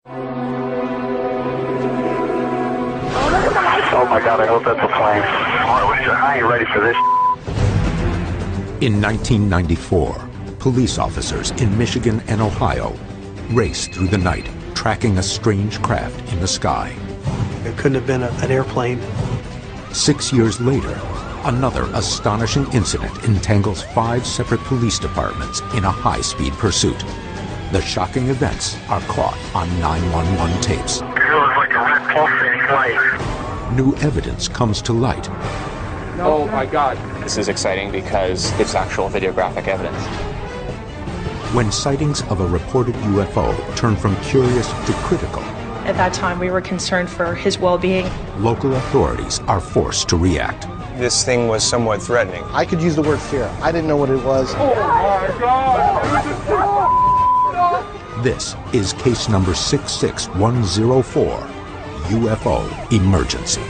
Oh my God, I hope that's a plane. I ain't ready for this. In 1994, police officers in Michigan and Ohio raced through the night, tracking a strange craft in the sky. It couldn't have been an airplane. 6 years later, another astonishing incident entangles 5 separate police departments in a high-speed pursuit. The shocking events are caught on 911 tapes. It was like a red pulsating light. New evidence comes to light. Oh my God. This is exciting because it's actual videographic evidence. When sightings of a reported UFO turn from curious to critical, at that time we were concerned for his well-being. Local authorities are forced to react. This thing was somewhat threatening. I could use the word fear. I didn't know what it was. Oh my God! This is case number 66104, UFO Emergency.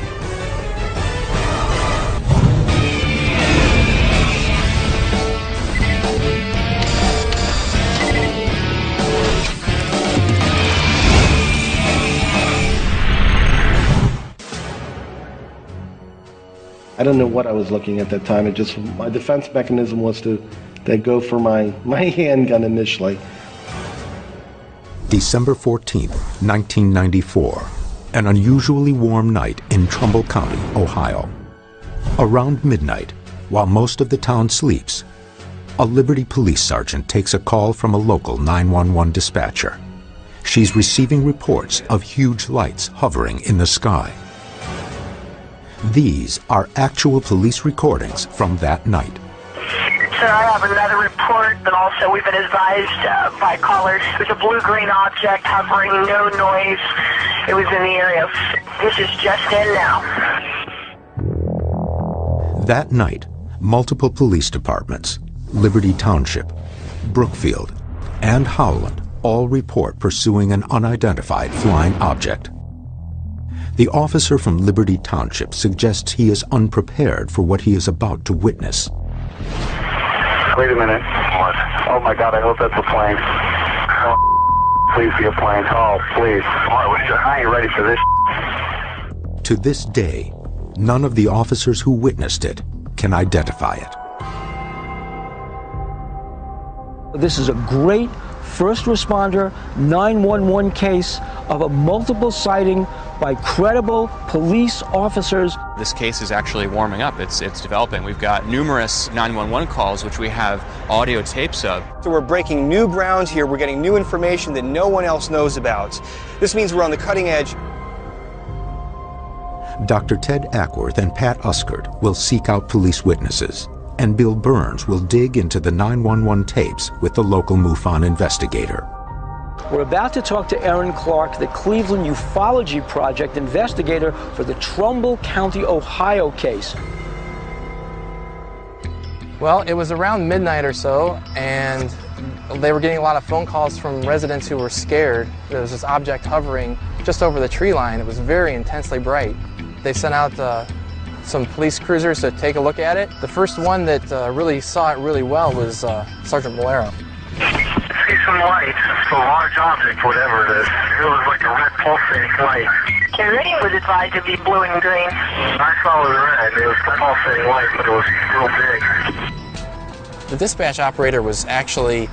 I don't know what I was looking at that time. It just, my defense mechanism was to go for my handgun initially. December 14th, 1994, an unusually warm night in Trumbull County, Ohio. Around midnight, while most of the town sleeps, a Liberty police sergeant takes a call from a local 911 dispatcher. She's receiving reports of huge lights hovering in the sky. These are actual police recordings from that night. Sir, I have another report, but also we've been advised by callers there's a blue-green object hovering, no noise. It was in the area. This is just in now. That night, multiple police departments, Liberty Township, Brookfield, and Howland all report pursuing an unidentified flying object. The officer from Liberty Township suggests he is unprepared for what he is about to witness. Wait a minute. What? Oh my God, I hope that's a plane. Oh, please be a plane. Oh, please. I ain't ready for this. To this day, none of the officers who witnessed it can identify it. This is a great first responder 911 case of a multiple sighting by credible police officers. This case is actually warming up. It's developing. We've got numerous 911 calls, which we have audio tapes of. So we're breaking new ground here. We're getting new information that no one else knows about. This means we're on the cutting edge. Dr. Ted Ackworth and Pat Uskert will seek out police witnesses, and Bill Burns will dig into the 911 tapes with the local MUFON investigator. We're about to talk to Erin Clark, the Cleveland Ufology Project investigator for the Trumbull County, Ohio case. Well, it was around midnight or so, and they were getting a lot of phone calls from residents who were scared. There was this object hovering just over the tree line. It was very intensely bright. They sent out some police cruisers to take a look at it. The first one that really saw it really well was Sergeant Bolero. See some light. It's a large object, whatever it is. It was like a red pulsating light. The radio was advised to be blue and green. I saw it was red. It was a pulsating light, but it was real big. The dispatch operator was actually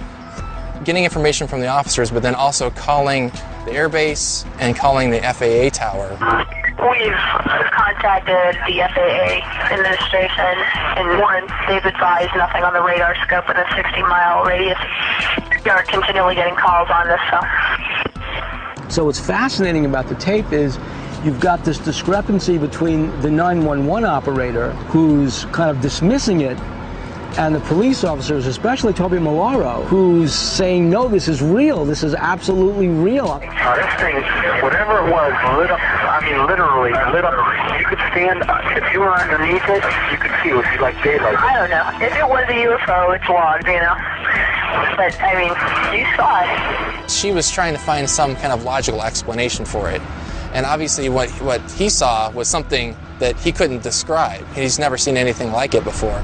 getting information from the officers, but then also calling the airbase and calling the FAA tower. We've contacted the FAA administration, and one, they've advised nothing on the radar scope within a 60-mile radius. We are continually getting calls on this, So what's fascinating about the tape is you've got this discrepancy between the 911 operator, who's kind of dismissing it, and the police officers, especially Toby Malaro, who's saying, no, this is real. This is absolutely real. This thing, whatever it was, lit up. I mean, literally lit up. You could stand, if you were underneath it, you could see it was like daylight. I don't know. If it was a UFO, it's logged, you know. But, I mean, you saw it. She was trying to find some kind of logical explanation for it. And obviously what he saw was something that he couldn't describe. He's never seen anything like it before.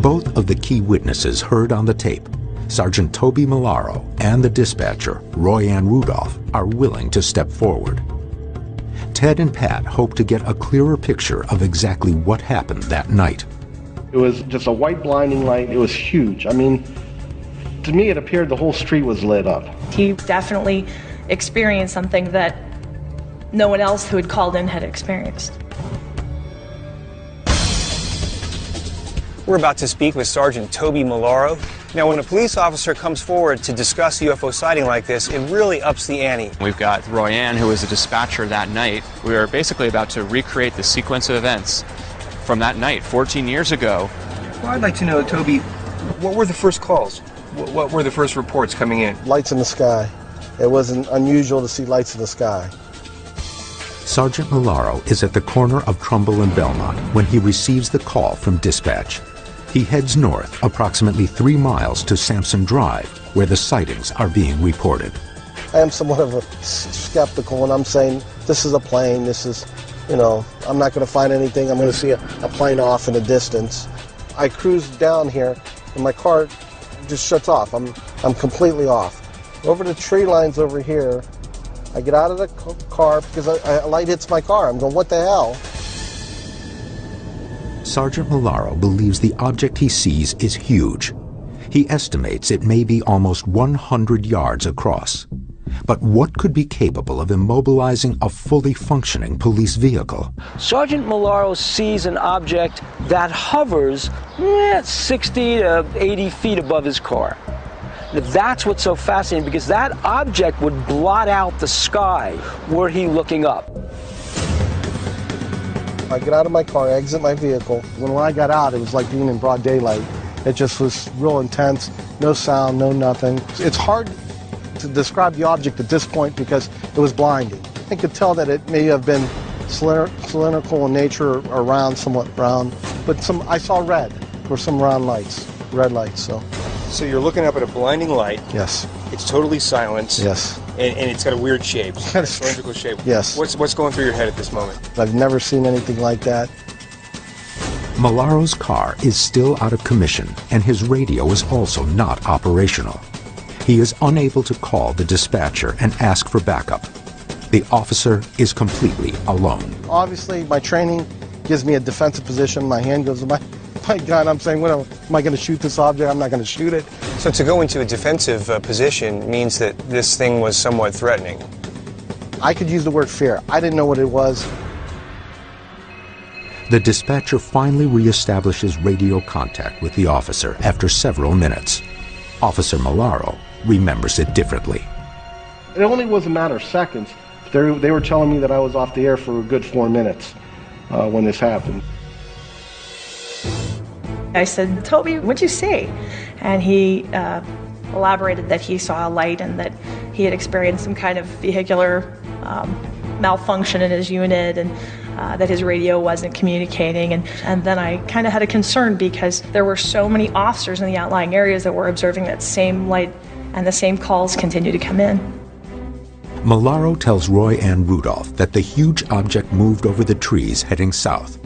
Both of the key witnesses heard on the tape Sergeant Toby Malaro and the dispatcher, Roy Ann Rudolph, are willing to step forward. Ted and Pat hope to get a clearer picture of exactly what happened that night. It was just a white blinding light. It was huge. I mean, to me it appeared the whole street was lit up. He definitely experienced something that no one else who had called in had experienced. We're about to speak with Sergeant Toby Malaro. Now, when a police officer comes forward to discuss a UFO sighting like this, it really ups the ante. We've got Roy Ann, who was a dispatcher that night. We are basically about to recreate the sequence of events from that night 14 years ago. Well, I'd like to know, Toby, what were the first calls? What were the first reports coming in? Lights in the sky. It wasn't unusual to see lights in the sky. Sergeant Malaro is at the corner of Trumbull and Belmont when he receives the call from dispatch. He heads north approximately 3 miles to Sampson Drive, where the sightings are being reported. I am somewhat of a skeptical, and I'm saying this is a plane, this is, you know, I'm not going to find anything, I'm going to see a plane off in the distance. I cruise down here, and my car just shuts off. I'm completely off. Over the tree lines over here, I get out of the car because a light hits my car. I'm going, what the hell? Sergeant Malaro believes the object he sees is huge. He estimates it may be almost 100 yards across. But what could be capable of immobilizing a fully functioning police vehicle? Sergeant Malaro sees an object that hovers 60 to 80 feet above his car. That's what's so fascinating, because that object would blot out the sky were he looking up. I get out of my car, exit my vehicle. When I got out, it was like being in broad daylight. It just was real intense, no sound, no nothing. It's hard to describe the object at this point because it was blinding. I could tell that it may have been cylindrical in nature or round, somewhat round, but I saw red. There were some round lights, red lights. So you're looking up at a blinding light. Yes. It's totally silent. Yes. And it's got a weird shape, a cylindrical shape. Yes. What's going through your head at this moment? I've never seen anything like that. Malaro's car is still out of commission, and his radio is also not operational. He is unable to call the dispatcher and ask for backup. The officer is completely alone. Obviously, my training gives me a defensive position. My hand goes to my gun. I'm saying, what am I going to shoot this object? I'm not going to shoot it. So to go into a defensive position means that this thing was somewhat threatening. I could use the word fear. I didn't know what it was. The dispatcher finally reestablishes radio contact with the officer after several minutes. Officer Malaro remembers it differently. It only was a matter of seconds. They were telling me that I was off the air for a good 4 minutes when this happened. I said, Toby, what'd you see? And he elaborated that he saw a light and that he had experienced some kind of vehicular malfunction in his unit, and that his radio wasn't communicating. And then I kind of had a concern because there were so many officers in the outlying areas that were observing that same light, and the same calls continue to come in. Malaro tells Roy Ann Rudolph that the huge object moved over the trees heading south.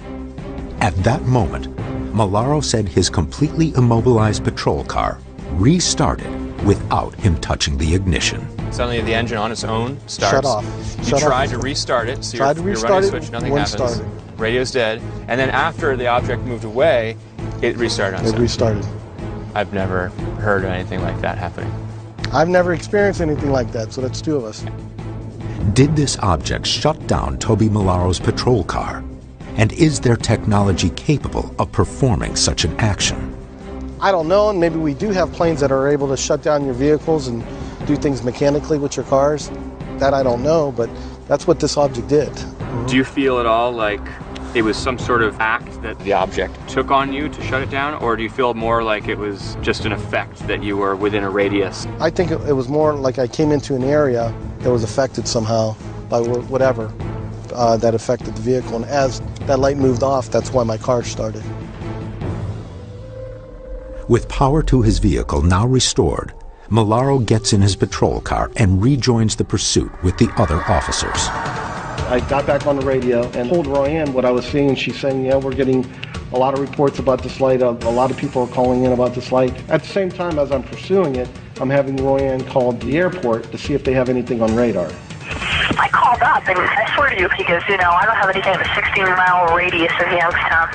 At that moment, Malaro said his completely immobilized patrol car restarted without him touching the ignition. Suddenly the engine on its own starts. Shut off. You tried to restart it, so you're running a switch, nothing happens. Started. Radio's dead. And then after the object moved away, it restarted on its own. It restarted. I've never heard of anything like that happening. I've never experienced anything like that, so that's 2 of us. Did this object shut down Toby Malaro's patrol car? And is their technology capable of performing such an action? I don't know, and maybe we do have planes that are able to shut down your vehicles and do things mechanically with your cars. That I don't know, but that's what this object did. Do you feel at all like it was some sort of act that the object took on you to shut it down, or do you feel more like it was just an effect that you were within a radius? I think it was more like I came into an area that was affected somehow by whatever that affected the vehicle, and as that light moved off, that's why my car started. With power to his vehicle now restored, Malaro gets in his patrol car and rejoins the pursuit with the other officers. I got back on the radio and told Roy Ann what I was seeing. She's saying, yeah, we're getting a lot of reports about this light. A lot of people are calling in about this light. At the same time, as I'm pursuing it, I'm having Royanne call the airport to see if they have anything on radar. I called up, and I swear to you, he goes, I don't have anything in the 16-mile radius of Youngstown.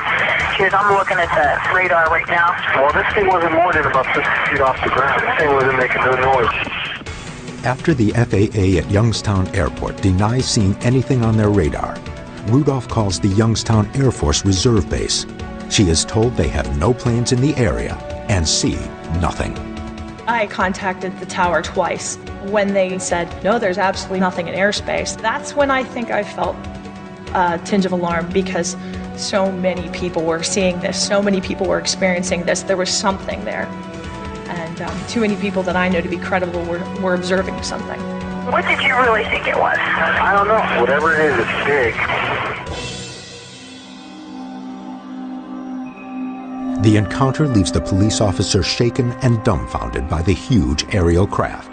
He goes, I'm looking at the radar right now. Well, this thing wasn't more than about 50 feet off the ground. This thing wasn't making no noise. After the FAA at Youngstown Airport denies seeing anything on their radar, Rudolph calls the Youngstown Air Force Reserve Base. She is told they have no planes in the area and see nothing. I contacted the tower twice. When they said, no, there's absolutely nothing in airspace, that's when I think I felt a tinge of alarm, because so many people were seeing this, so many people were experiencing this. There was something there. And too many people that I know to be credible were observing something. What did you really think it was? I don't know. Whatever it is, it's big. The encounter leaves the police officer shaken and dumbfounded by the huge aerial craft,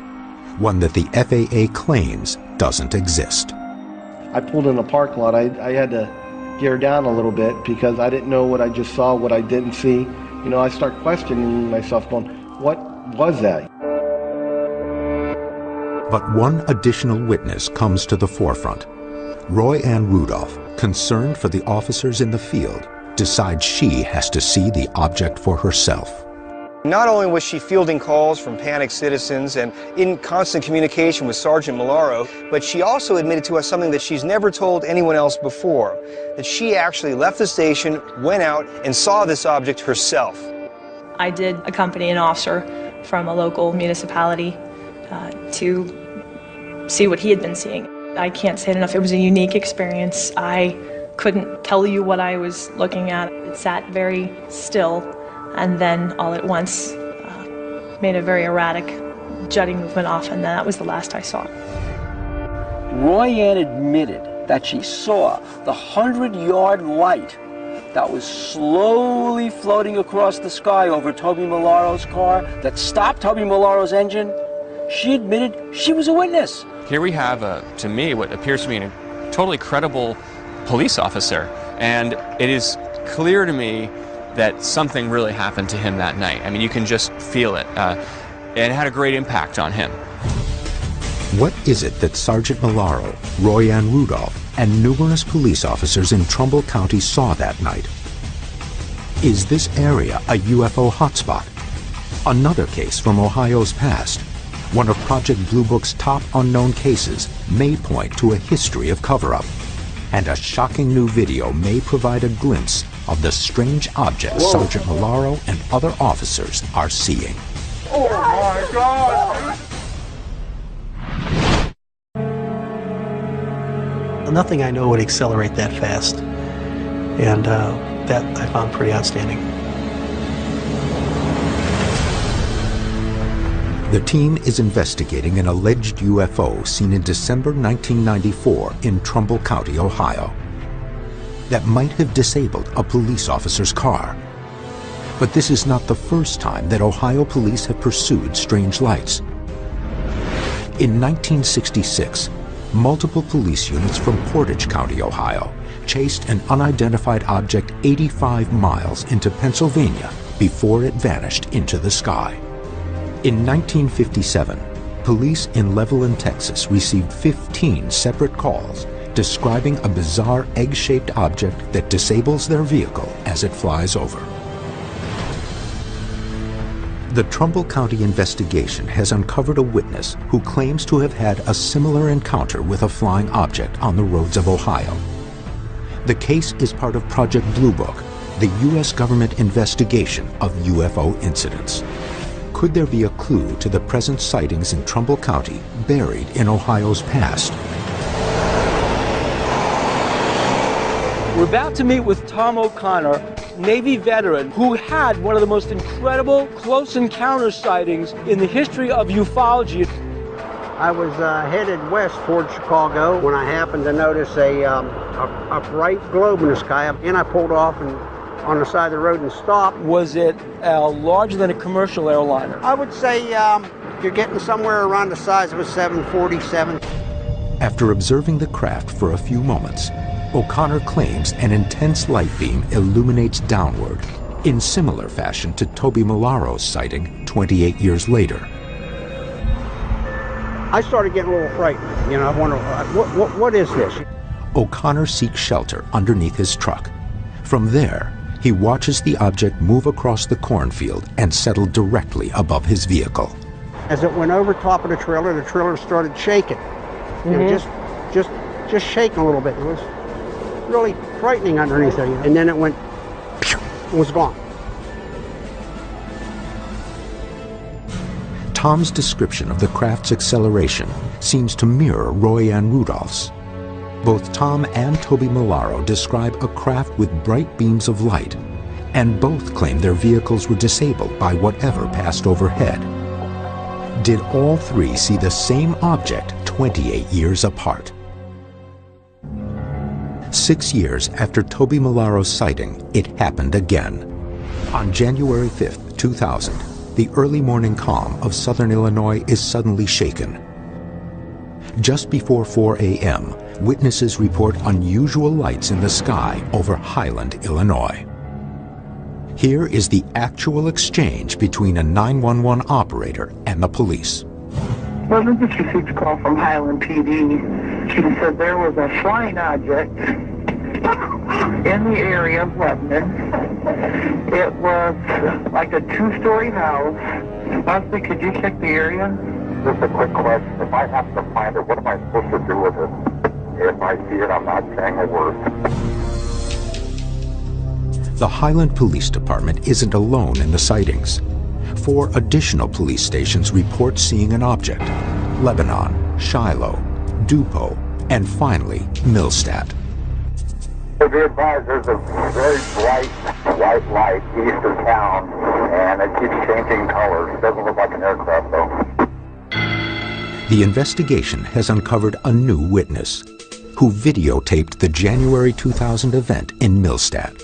one that the FAA claims doesn't exist. I pulled in a parking lot. I had to gear down a little bit because I didn't know what I just saw, what I didn't see. I start questioning myself, going, what was that? But one additional witness comes to the forefront. Royanne Rudolph, concerned for the officers in the field, decides she has to see the object for herself. Not only was she fielding calls from panicked citizens and in constant communication with Sergeant Malaro, but she also admitted to us something that she's never told anyone else before, that she actually left the station, went out, and saw this object herself. I did accompany an officer from a local municipality to see what he had been seeing. I can't say it enough. It was a unique experience. I couldn't tell you what I was looking at. It sat very still, and then all at once made a very erratic jutting movement off, and that was the last I saw. Royanne admitted that she saw the 100-yard light that was slowly floating across the sky over Toby Malaro's car that stopped Toby Malaro's engine. She admitted she was a witness. Here we have, to me, what appears to be a totally credible police officer, and it is clear to me that something really happened to him that night. I mean, you can just feel it. It had a great impact on him. What is it that Sergeant Malaro, Royanne Rudolph, and numerous police officers in Trumbull County saw that night? Is this area a UFO hotspot? Another case from Ohio's past, one of Project Blue Book's top unknown cases, may point to a history of cover-up. And a shocking new video may provide a glimpse of the strange objects Sergeant Malaro and other officers are seeing. Oh my God! Nothing I know would accelerate that fast, and that I found pretty outstanding. The team is investigating an alleged UFO seen in December 1994 in Trumbull County, Ohio, that might have disabled a police officer's car. But this is not the first time that Ohio police have pursued strange lights. In 1966, multiple police units from Portage County, Ohio, chased an unidentified object 85 miles into Pennsylvania before it vanished into the sky. In 1957, police in Levelland, Texas received 15 separate calls describing a bizarre egg-shaped object that disables their vehicle as it flies over. The Trumbull County investigation has uncovered a witness who claims to have had a similar encounter with a flying object on the roads of Ohio. The case is part of Project Blue Book, the U.S. government investigation of UFO incidents. Could there be a clue to the present sightings in Trumbull County buried in Ohio's past? We're about to meet with Tom O'Connor, Navy veteran, who had one of the most incredible close encounter sightings in the history of ufology. I was headed west toward Chicago when I happened to notice a bright globe in the sky, and I pulled off and on the side of the road and stopped. Was it larger than a commercial airliner? I would say you're getting somewhere around the size of a 747. After observing the craft for a few moments, O'Connor claims an intense light beam illuminates downward, in similar fashion to Toby Malaro's sighting 28 years later. I started getting a little frightened. You know, I wonder, what is this? O'Connor seeks shelter underneath his truck. From there, he watches the object move across the cornfield and settle directly above his vehicle. As it went over top of the trailer started shaking. You know, just shaking a little bit. It was really frightening underneath there. And then it went, it was gone. Tom's description of the craft's acceleration seems to mirror Roy Ann Rudolph's. Both Tom and Toby Malaro describe a craft with bright beams of light, and both claim their vehicles were disabled by whatever passed overhead. Did all three see the same object 28 years apart? 6 years after Toby Malaro's sighting, it happened again. On January 5th, 2000, the early morning calm of southern Illinois is suddenly shaken. Just before 4 a.m., witnesses report unusual lights in the sky over Highland, Illinois. Here is the actual exchange between a 911 operator and the police. Well, we just received a call from Highland PD. She said there was a flying object in the area of Lebanon. It was like a two-story house. Leslie, could you check the area? Just a quick question. If I have to find it, what am I supposed to do with it? If I see it, I'm not saying a word. The Highland Police Department isn't alone in the sightings. 4 additional police stations report seeing an object: Lebanon, Shiloh, Dupo, and finally, Millstadt. Be advised, there's a very bright white light east of town, and it keeps changing colors. It doesn't look like an aircraft, though. The investigation has uncovered a new witness who videotaped the January 2000 event in Millstadt.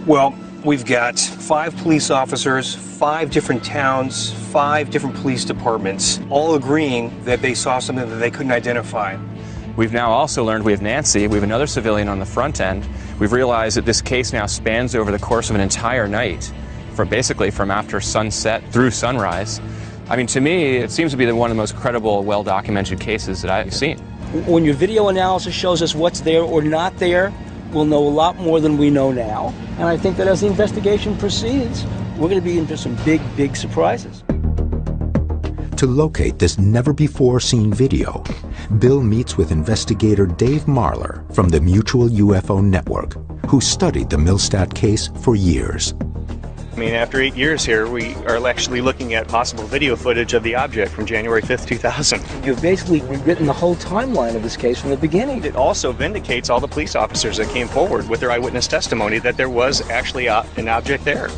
Well, we've got 5 police officers, 5 different towns, 5 different police departments, all agreeing that they saw something that they couldn't identify. We've now also learned we have Nancy, we have another civilian on the front end. We've realized that this case now spans over the course of an entire night, basically from after sunset through sunrise. I mean, to me, it seems to be one of the most credible, well-documented cases that I've seen. When your video analysis shows us what's there or not there, we'll know a lot more than we know now. And I think that as the investigation proceeds, we're going to be in for some big, big surprises. To locate this never-before-seen video, Bill meets with investigator Dave Marler from the Mutual UFO Network, who studied the Millstadt case for years. I mean, after 8 years here, we are actually looking at possible video footage of the object from January 5th, 2000. You've basically rewritten the whole timeline of this case from the beginning. It also vindicates all the police officers that came forward with their eyewitness testimony that there was actually an object there.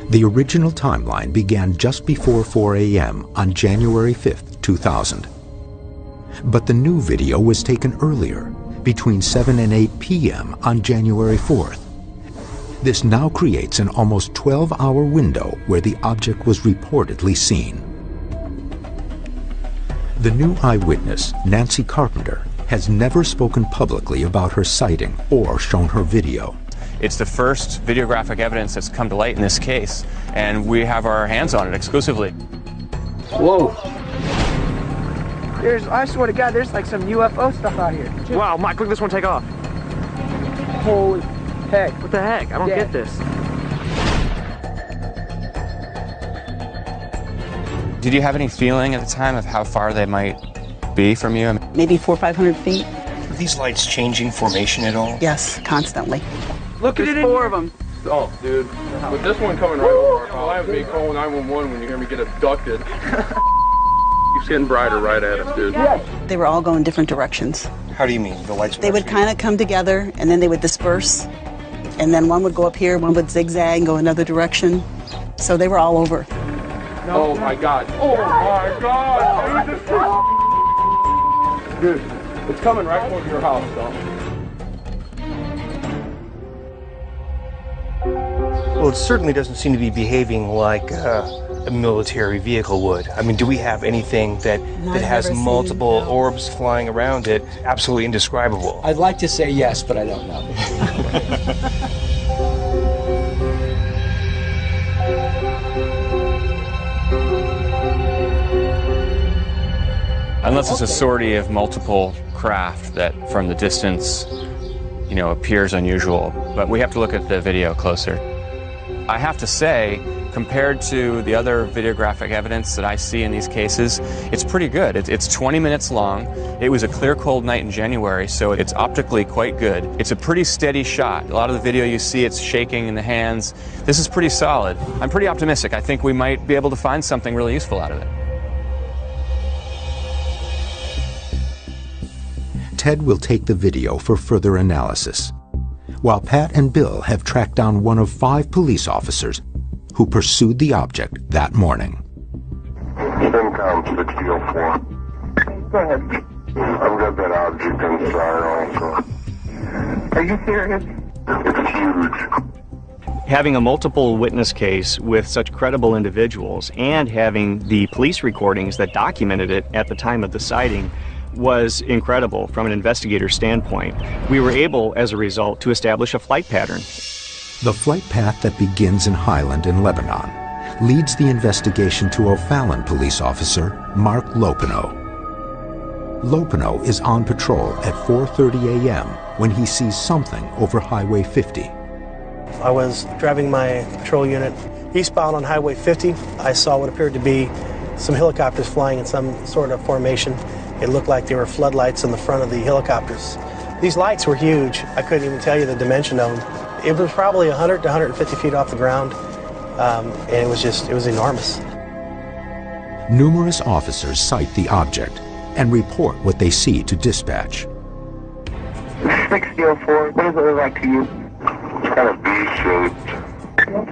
The original timeline began just before 4 a.m. on January 5th, 2000. But the new video was taken earlier, between 7 and 8 p.m. on January 4th. This now creates an almost 12-hour window where the object was reportedly seen. The new eyewitness, Nancy Carpenter, has never spoken publicly about her sighting or shown her video. It's the first videographic evidence that's come to light in this case, and we have our hands on it exclusively. Whoa. I swear to God, there's like some UFO stuff out here. Wow, Mike, look at this one take off. Holy heck. What the heck? I don't get this. Did you have any feeling at the time of how far they might be from you? Maybe 400 or 500 feet. Are these lights changing formation at all? Yes, constantly. Look at it, 4 of them. Oh, dude. With this one coming right over our call, I would be calling 911 when you hear me get abducted. Keeps getting brighter right at us, dude. They were all going different directions. How do you mean? The lights? They would kind of come together, and then they would disperse. And then one would go up here, one would zigzag and go another direction. So they were all over. Oh, my God. Oh, my God. Dude, it's coming right towards your house, though. Well, it certainly doesn't seem to be behaving like a a military vehicle would. I mean, do we have anything that has multiple orbs flying around it? Absolutely indescribable. I'd like to say yes, but I don't know. Unless it's a sortie of multiple craft that from the distance, you know, appears unusual. But we have to look at the video closer. I have to say, compared to the other videographic evidence that I see in these cases, it's pretty good. It's 20 minutes long. It was a clear, cold night in January, so it's optically quite good. It's a pretty steady shot. A lot of the video you see, it's shaking in the hands. This is pretty solid. I'm pretty optimistic. I think we might be able to find something really useful out of it. Ted will take the video for further analysis, while Pat and Bill have tracked down one of 5 police officers who pursued the object that morning. SimCom 6004. Go ahead. I've got that object inside also. Are you serious? It's huge. Having a multiple witness case with such credible individuals and having the police recordings that documented it at the time of the sighting was incredible from an investigator standpoint. We were able, as a result, to establish a flight pattern. The flight path that begins in Highland in Lebanon leads the investigation to O'Fallon police officer Mark Lopino. Lopino is on patrol at 4:30 a.m. when he sees something over Highway 50. I was driving my patrol unit eastbound on Highway 50. I saw what appeared to be some helicopters flying in some sort of formation. It looked like there were floodlights in the front of the helicopters. These lights were huge. I couldn't even tell you the dimension of them. It was probably 100 to 150 feet off the ground, and it was enormous. Numerous officers sight the object and report what they see to dispatch. 6004, what does it look like to you? It's kind of B-shaped.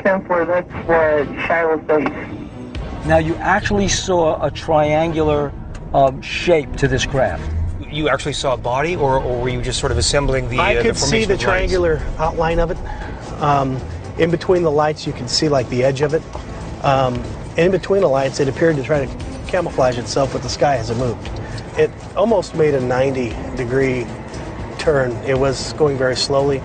10-4, that's what Shiloh's base. Now, you actually saw a triangular shape to this craft. You actually saw a body, or were you just sort of assembling the I could the see the triangular outline of it. In between the lights, you could see like the edge of it. In between the lights, it appeared to try to camouflage itself with the sky as it moved. It almost made a 90-degree turn. It was going very slowly.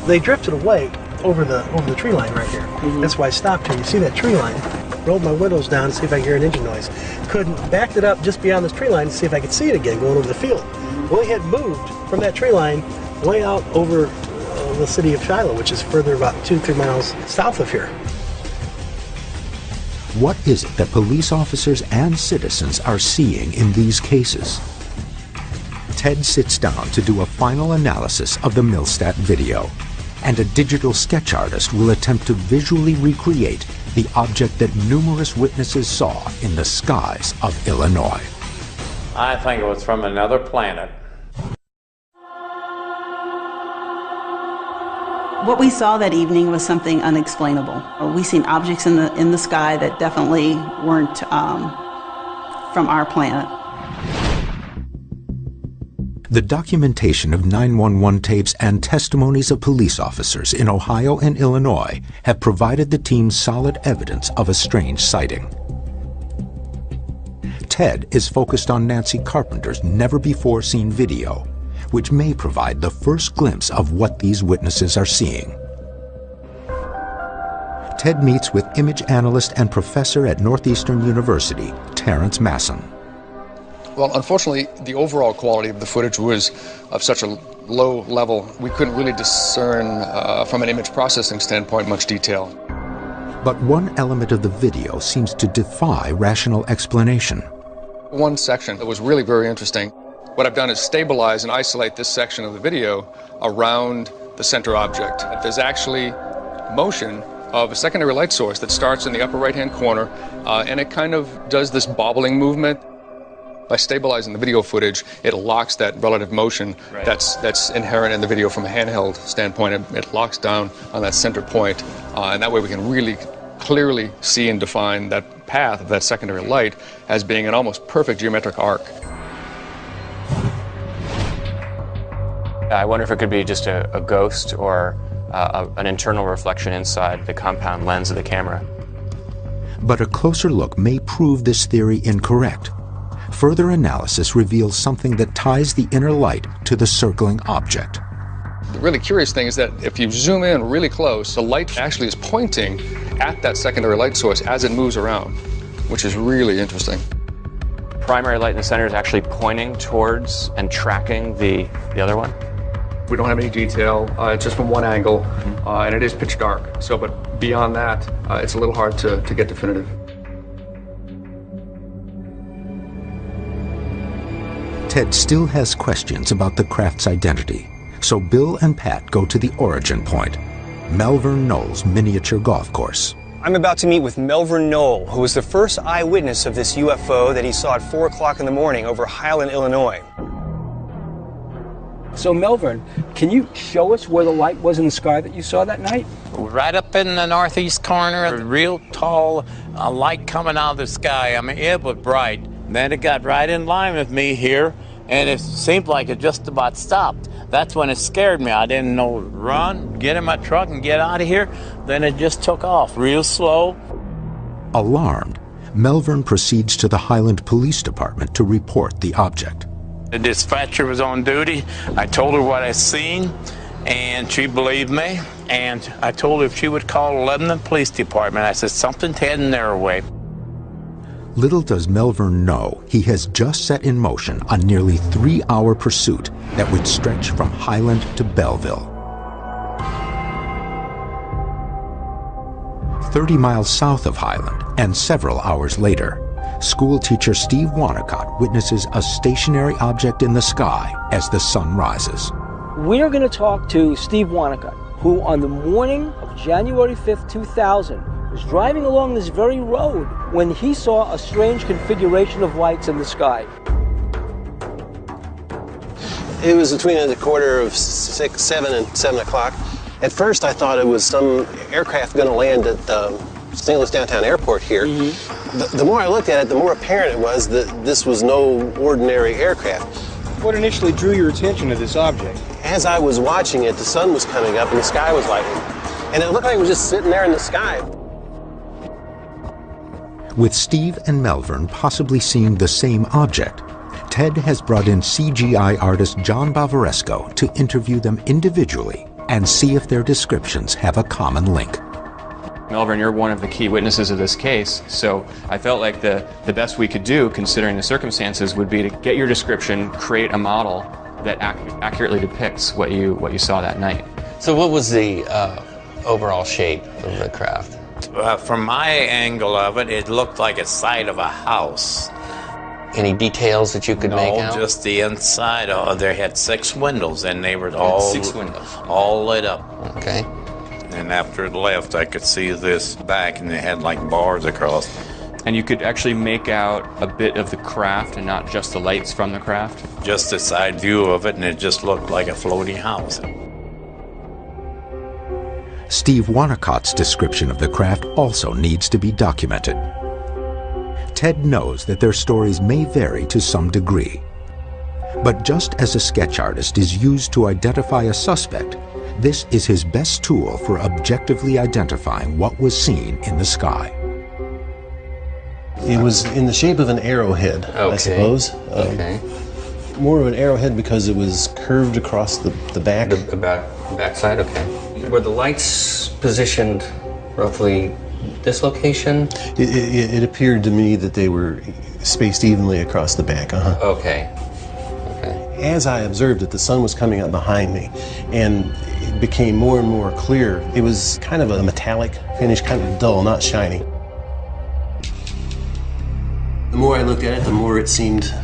They drifted away over the tree line right here. That's why I stopped here. You see that tree line? Rolled my windows down to see if I could hear an engine noise. Couldn't. Backed it up just beyond this tree line to see if I could see it again going over the field. Well, it had moved from that tree line way out over the city of Shiloh, which is further about 2-3 miles south of here. What is it that police officers and citizens are seeing in these cases? Ted sits down to do a final analysis of the Millstat video, and a digital sketch artist will attempt to visually recreate the object that numerous witnesses saw in the skies of Illinois. I think it was from another planet. What we saw that evening was something unexplainable. We seen objects in the sky that definitely weren't from our planet. The documentation of 911 tapes and testimonies of police officers in Ohio and Illinois have provided the team solid evidence of a strange sighting. Ted is focused on Nancy Carpenter's never-before-seen video, which may provide the first glimpse of what these witnesses are seeing. Ted meets with image analyst and professor at Northeastern University, Terrence Masson. Well, unfortunately, the overall quality of the footage was of such a low level, we couldn't really discern, from an image processing standpoint, much detail. But one element of the video seems to defy rational explanation. One section that was really very interesting. What I've done is stabilize and isolate this section of the video around the center object. There's actually motion of a secondary light source that starts in the upper right-hand corner, and it kind of does this bobbling movement. By stabilizing the video footage, it locks that relative motion that's inherent in the video from a handheld standpoint. It locks down on that center point, and that way we can really clearly see and define that path of that secondary light as being an almost perfect geometric arc. I wonder if it could be just a ghost or an internal reflection inside the compound lens of the camera. But a closer look may prove this theory incorrect. Further analysis reveals something that ties the inner light to the circling object. The really curious thing is that if you zoom in really close, the light actually is pointing at that secondary light source as it moves around, which is really interesting. Primary light in the center is actually pointing towards and tracking the other one. We don't have any detail, it's just from one angle, and it is pitch dark. So, but beyond that, it's a little hard to get definitive. Ted still has questions about the craft's identity, so Bill and Pat go to the origin point, Melvern Knowles Miniature Golf Course. I'm about to meet with Melvern Knoll, who was the first eyewitness of this UFO that he saw at 4 o'clock in the morning over Highland, Illinois. So Melvern, can you show us where the light was in the sky that you saw that night? Right up in the northeast corner, a real tall light coming out of the sky. I mean, it was bright. Then it got right in line with me here, and it seemed like it just about stopped. That's when it scared me. I didn't know, run, get in my truck and get out of here. Then it just took off real slow. Alarmed, Melvern proceeds to the Highland Police Department to report the object. The dispatcher was on duty. I told her what I seen, and she believed me. And I told her if she would call Lebanon Police Department. I said, something's heading their way. Little does Melvern know he has just set in motion a nearly 3-hour pursuit that would stretch from Highland to Belleville. 30 miles south of Highland, and several hours later, school teacher Steve Wanacott witnesses a stationary object in the sky as the sun rises. We're going to talk to Steve Wanacott, who on the morning of January 5th, 2000, was driving along this very road when he saw a strange configuration of lights in the sky. It was between the quarter of 6, 7, and 7 o'clock. At first, I thought it was some aircraft going to land at St. Louis Downtown Airport here. The more I looked at it, the more apparent it was that this was no ordinary aircraft. What initially drew your attention to this object? As I was watching it, the sun was coming up and the sky was lighting. And it looked like it was just sitting there in the sky. With Steve and Melvern possibly seeing the same object, Ted has brought in CGI artist John Bavaresco to interview them individually and see if their descriptions have a common link. Melvern, you're one of the key witnesses of this case, so I felt like the best we could do, considering the circumstances, would be to get your description, create a model that accurately depicts what you saw that night. So what was the overall shape of the craft? From my angle of it, it looked like a side of a house. Any details that you could make out? No, just the inside. They had 6 windows, and they were all 6 windows, all lit up. Okay. And after it left, I could see this back, and they had like bars across. And you could actually make out a bit of the craft and not just the lights from the craft? Just a side view of it, and it just looked like a floating house. Steve Wanacott's description of the craft also needs to be documented. Ted knows that their stories may vary to some degree. But just as a sketch artist is used to identify a suspect, this is his best tool for objectively identifying what was seen in the sky. It was in the shape of an arrowhead, I suppose. More of an arrowhead because it was curved across the back. The back side, okay. Were the lights positioned roughly this location? It appeared to me that they were spaced evenly across the back. Okay. As I observed it, the sun was coming up behind me, and it became more and more clear. It was kind of a metallic finish, kind of dull, not shiny. The more I looked at it, the more it seemed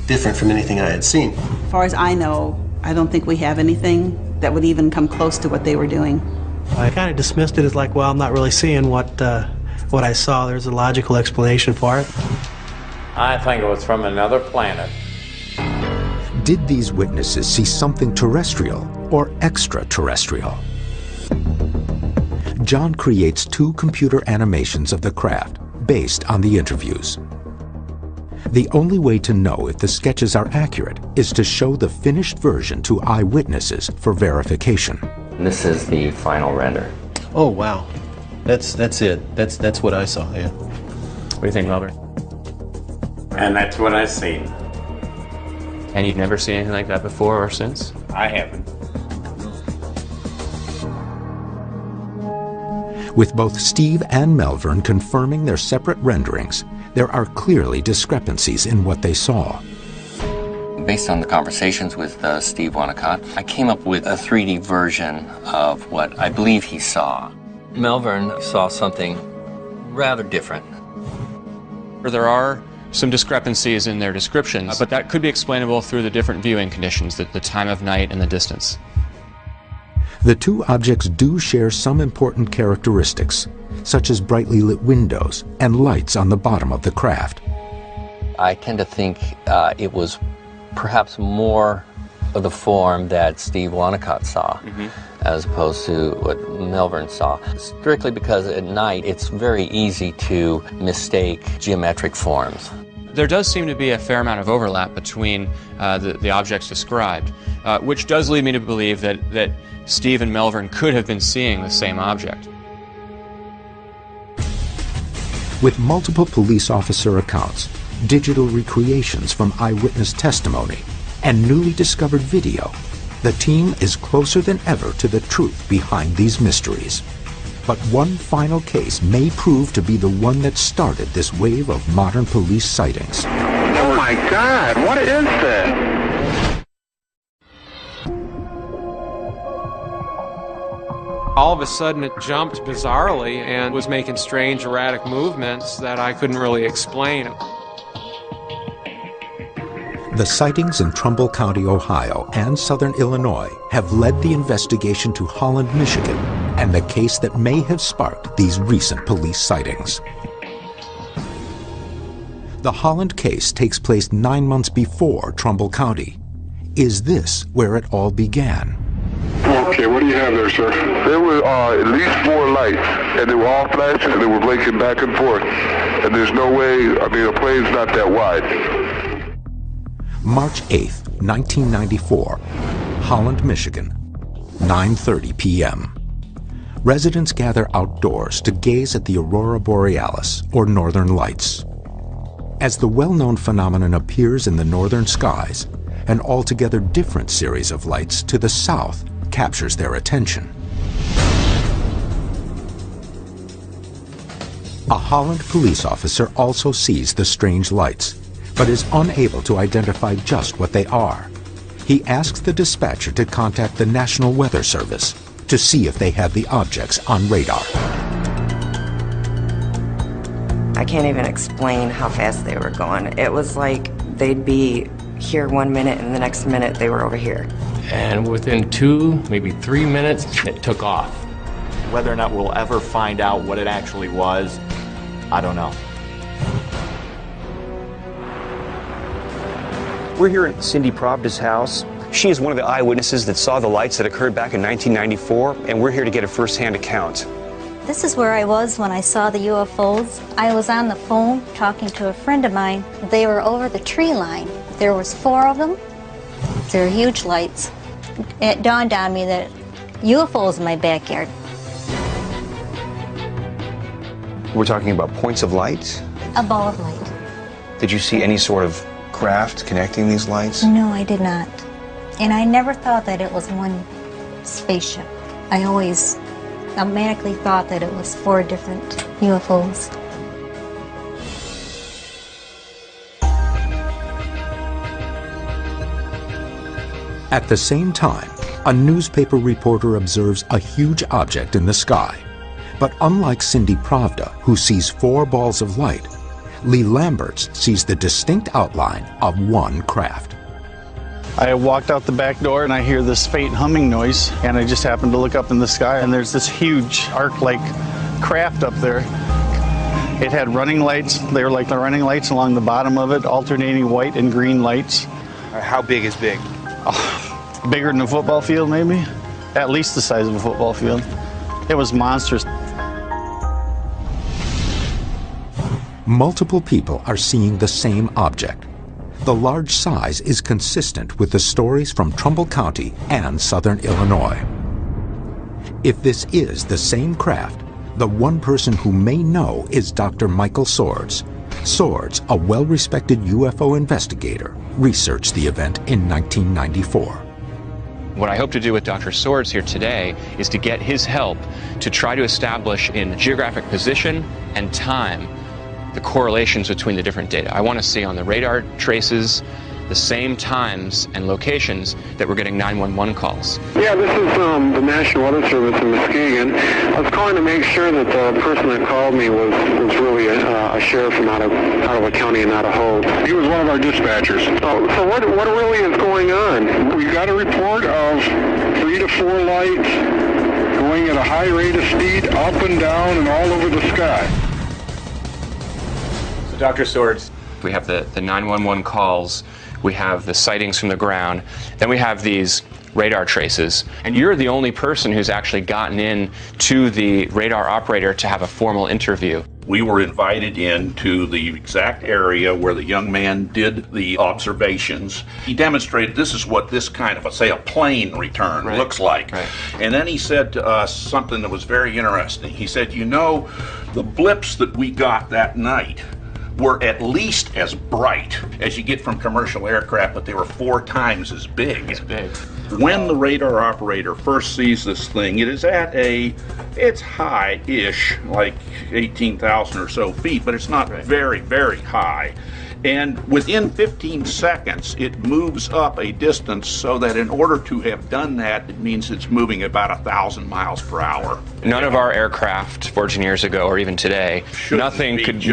different from anything I had seen. As far as I know, I don't think we have anything that would even come close to what they were doing. I kind of dismissed it as like, well, I'm not really seeing what I saw. There's a logical explanation for it. I think it was from another planet. Did these witnesses see something terrestrial or extraterrestrial? John creates 2 computer animations of the craft based on the interviews. The only way to know if the sketches are accurate is to show the finished version to eyewitnesses for verification. This is the final render. Oh wow, that's it. That's what I saw. Yeah. What do you think, Melvin? And that's what I've seen. And you've never seen anything like that before or since? I haven't. With both Steve and Melvern confirming their separate renderings, there are clearly discrepancies in what they saw. Based on the conversations with Steve Wanacott, I came up with a 3D version of what I believe he saw. Melvern saw something rather different. There are some discrepancies in their descriptions, but that could be explainable through the different viewing conditions, the time of night and the distance. The two objects do share some important characteristics, such as brightly lit windows and lights on the bottom of the craft. I tend to think it was perhaps more of the form that Steve Wanacott saw, as opposed to what Melvern saw. Strictly because at night it's very easy to mistake geometric forms. There does seem to be a fair amount of overlap between the objects described, which does lead me to believe that Steve and Melvern could have been seeing the same object. With multiple police officer accounts, digital recreations from eyewitness testimony, and newly discovered video, the team is closer than ever to the truth behind these mysteries. But one final case may prove to be the one that started this wave of modern police sightings. Oh my God, what is that? All of a sudden it jumped bizarrely and was making strange, erratic movements that I couldn't really explain. The sightings in Trumbull County, Ohio and southern Illinois have led the investigation to Holland, Michigan, and the case that may have sparked these recent police sightings. The Holland case takes place 9 months before Trumbull County. Is this where it all began? Okay, what do you have there, sir? There were at least 4 lights, and they were all flashing, and they were blinking back and forth. And there's no way, I mean, a plane's not that wide. March 8th, 1994, Holland, Michigan, 9:30 p.m. Residents gather outdoors to gaze at the aurora borealis, or northern lights. As the well-known phenomenon appears in the northern skies, an altogether different series of lights to the south captures their attention. A Holland police officer also sees the strange lights, but is unable to identify just what they are. He asks the dispatcher to contact the National Weather Service to see if they have the objects on radar. I can't even explain how fast they were going. It was like they'd be here 1 minute and the next minute they were over here. And within 2, maybe 3 minutes, it took off. Whether or not we'll ever find out what it actually was, I don't know. We're here at Cindy Pravda's house. She is one of the eyewitnesses that saw the lights that occurred back in 1994, and we're here to get a first-hand account. This is where I was when I saw the UFOs. I was on the phone talking to a friend of mine. They were over the tree line. There was 4 of them. They're huge lights. It dawned on me that UFOs in my backyard. We're talking about points of light? A ball of light. Did you see any sort of craft connecting these lights? No, I did not. And I never thought that it was one spaceship. I always automatically thought that it was 4 different UFOs. At the same time, a newspaper reporter observes a huge object in the sky. But unlike Cindy Pravda, who sees 4 balls of light, Lee Lamberts sees the distinct outline of one craft. I walked out the back door and I hear this faint humming noise, and I just happened to look up in the sky, and there's this huge arc-like craft up there. It had running lights. They were like the running lights along the bottom of it, alternating white and green lights. How big is big? Oh, bigger than a football field, maybe? At least the size of a football field. It was monstrous. Multiple people are seeing the same object. The large size is consistent with the stories from Trumbull County and southern Illinois. If this is the same craft, the one person who may know is Dr. Michael Swords. Swords, a well-respected UFO investigator, researched the event in 1994. What I hope to do with Dr. Swords here today is to get his help to try to establish in geographic position and time the correlations between the different data. I want to see on the radar traces the same times and locations that we're getting 911 calls. Yeah, this is the National Weather Service in Muskegon. I was calling to make sure that the person that called me was really a sheriff from out of a county and not a Hope. He was one of our dispatchers. So what really is going on? We got a report of 3 to 4 lights going at a high rate of speed up and down and all over the sky. So Dr. Swords, we have the 911 calls, we have the sightings from the ground, then we have these radar traces, and you're the only person who's actually gotten in to the radar operator to have a formal interview. We were invited into the exact area where the young man did the observations. He demonstrated this is what this kind of, say, a plane return looks like. And then he said to us something that was very interesting. He said, you know, the blips that we got that night were at least as bright as you get from commercial aircraft, but they were 4 times as big. When the radar operator first sees this thing, it's high-ish, like 18,000 or so feet, but it's not very, very high. And within 15 seconds, it moves up a distance so that in order to have done that, it means it's moving about 1,000 miles per hour. None of our aircraft 14 years ago or even today, nothing could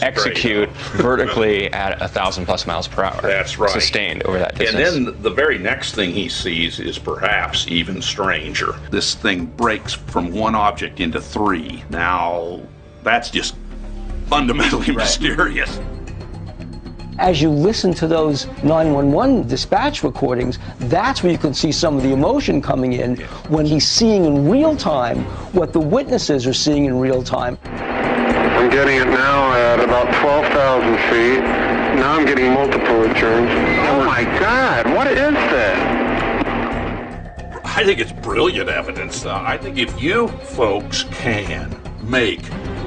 execute vertically at 1,000 plus miles per hour. That's right. Sustained over that distance. And then the very next thing he sees is perhaps even stranger. This thing breaks from one object into 3. Now, that's just fundamentally mysterious. As you listen to those 911 dispatch recordings, that's where you can see some of the emotion coming in when he's seeing in real time what the witnesses are seeing in real time. I'm getting it now at about 12,000 feet. Now I'm getting multiple returns. Oh my God, what is that? I think it's brilliant evidence. I think if you folks can make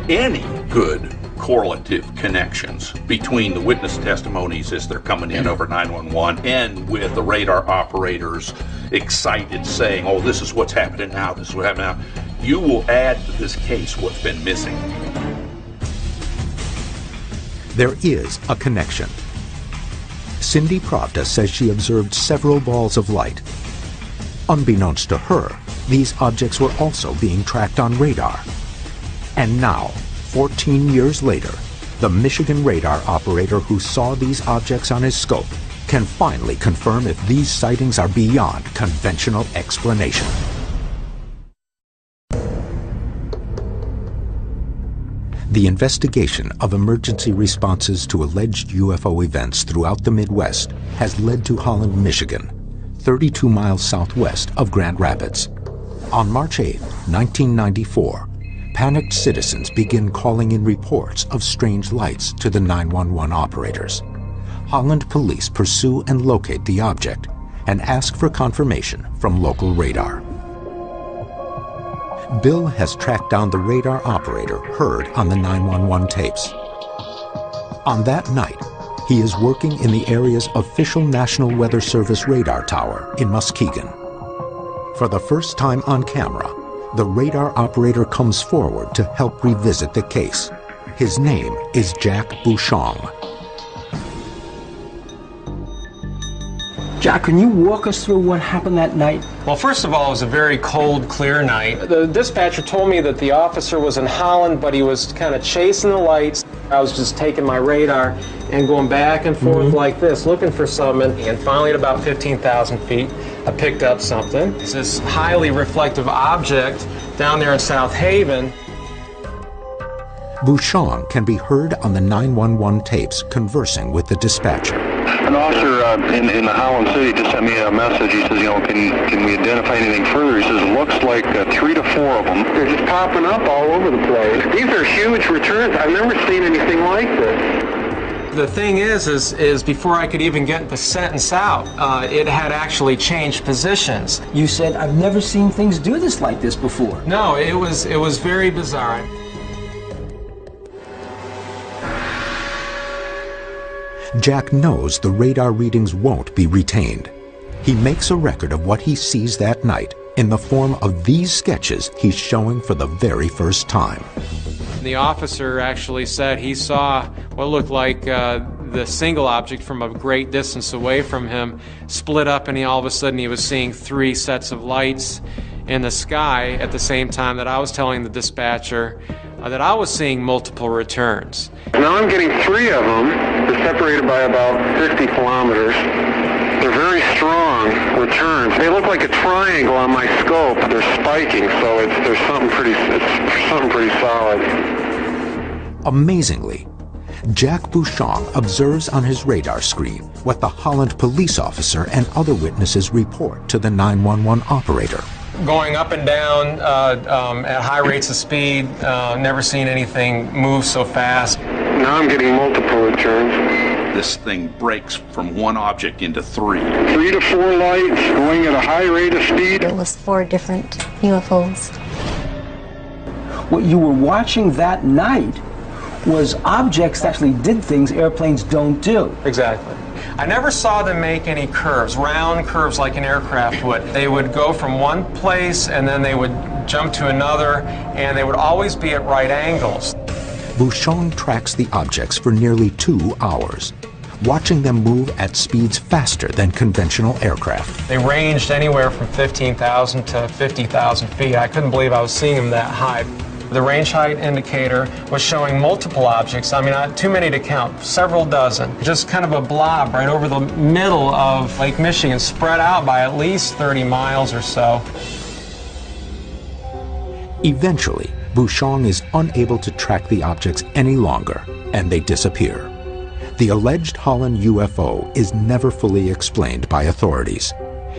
any good correlative connections between the witness testimonies as they're coming in over 911 and with the radar operators excited saying, oh, this is what's happening now, this is what happened now, you will add to this case what's been missing. There is a connection. Cindy Pravda says she observed several balls of light. Unbeknownst to her, these objects were also being tracked on radar. And now, 14 years later, the Michigan radar operator who saw these objects on his scope can finally confirm if these sightings are beyond conventional explanation. The investigation of emergency responses to alleged UFO events throughout the Midwest has led to Holland, Michigan, 32 miles southwest of Grand Rapids. On March 8, 1994, panicked citizens begin calling in reports of strange lights to the 911 operators. Holland police pursue and locate the object and ask for confirmation from local radar. Bill has tracked down the radar operator heard on the 911 tapes. On that night, he is working in the area's official National Weather Service radar tower in Muskegon. For the first time on camera, the radar operator comes forward to help revisit the case. His name is Jack Bouchon. Jack, can you walk us through what happened that night? Well, first of all, it was a very cold, clear night. The dispatcher told me that the officer was in Holland, but he was kind of chasing the lights. I was just taking my radar and going back and forth like this, looking for something. And finally, at about 15,000 feet, I picked up something. It's this highly reflective object down there in South Haven. Bouchon can be heard on the 911 tapes conversing with the dispatcher. An officer in the Holland City just sent me a message. He says, you know, can we identify anything further? He says, it looks like 3 to 4 of them. They're just popping up all over the place. These are huge returns. I've never seen anything like this. The thing is before I could even get the sentence out, it had actually changed positions. You said, I've never seen things do this like this before. No, it was very bizarre. Jack knows the radar readings won't be retained. He makes a record of what he sees that night in the form of these sketches he's showing for the very first time. The officer actually said he saw what looked like the single object from a great distance away from him split up, and all of a sudden he was seeing 3 sets of lights in the sky at the same time that I was telling the dispatcher that I was seeing multiple returns. Now I'm getting 3 of them. They're separated by about 50 kilometers. They're very strong returns. They look like a triangle on my scope. They're spiking, so there's something pretty solid. Amazingly, Jack Bouchon observes on his radar screen what the Holland police officer and other witnesses report to the 911 operator. Going up and down at high rates of speed, never seen anything move so fast. Now I'm getting multiple returns. This thing breaks from one object into 3. 3 to 4 lights going at a high rate of speed. It was 4 different UFOs. What you were watching that night was objects that actually did things airplanes don't do. Exactly. I never saw them make any curves, round curves like an aircraft would. They would go from one place and then they would jump to another, and they would always be at right angles. Bouchon tracks the objects for nearly 2 hours, watching them move at speeds faster than conventional aircraft. They ranged anywhere from 15,000 to 50,000 feet. I couldn't believe I was seeing them that high. The range height indicator was showing multiple objects. I mean, not too many to count, several dozen. Just kind of a blob right over the middle of Lake Michigan, spread out by at least 30 miles or so. Eventually, Bouchon is unable to track the objects any longer, and they disappear. The alleged Holland UFO is never fully explained by authorities.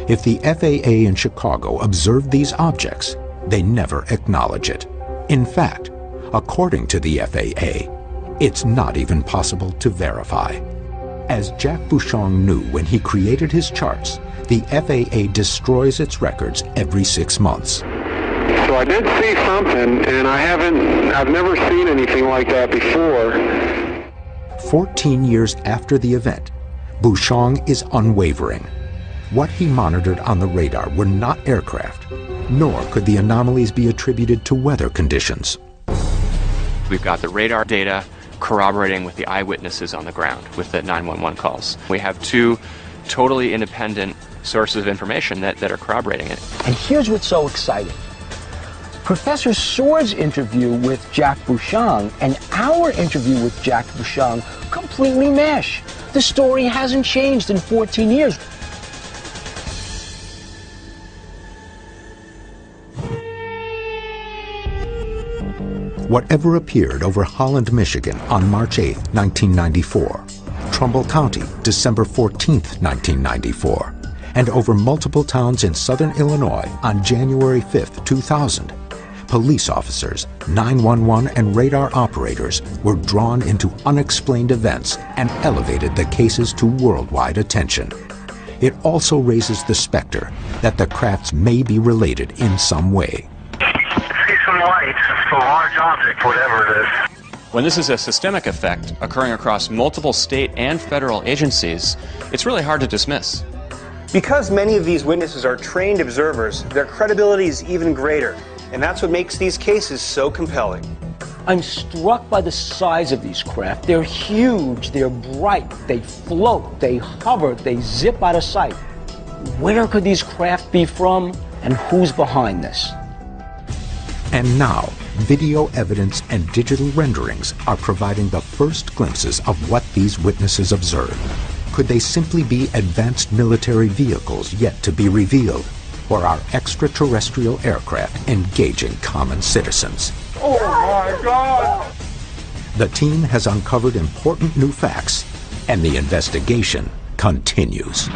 If the FAA in Chicago observed these objects, they never acknowledge it. In fact, according to the FAA, it's not even possible to verify. As Jack Bouchon knew when he created his charts, the FAA destroys its records every 6 months. So I did see something, and I've never seen anything like that before. 14 years after the event, Bouchon is unwavering. What he monitored on the radar were not aircraft, nor could the anomalies be attributed to weather conditions. We've got the radar data corroborating with the eyewitnesses on the ground with the 911 calls. We have 2 totally independent sources of information that are corroborating it. And here's what's so exciting. Professor Sword's interview with Jack Bouchon and our interview with Jack Bouchon completely mesh. The story hasn't changed in 14 years. Whatever appeared over Holland, Michigan on March 8, 1994, Trumbull County, December 14, 1994, and over multiple towns in southern Illinois on January 5, 2000, police officers, 911 and radar operators were drawn into unexplained events and elevated the cases to worldwide attention. It also raises the specter that the crafts may be related in some way. See some lights, it's a large object, whatever it is. When this is a systemic effect occurring across multiple state and federal agencies, it's really hard to dismiss. Because many of these witnesses are trained observers, their credibility is even greater. And that's what makes these cases so compelling. I'm struck by the size of these craft. They're huge, they're bright, they float, they hover, they zip out of sight. Where could these craft be from, and who's behind this? And now, video evidence and digital renderings are providing the first glimpses of what these witnesses observed. Could they simply be advanced military vehicles yet to be revealed? Or are extraterrestrial aircraft engaging common citizens? Oh my God! The team has uncovered important new facts, and the investigation continues.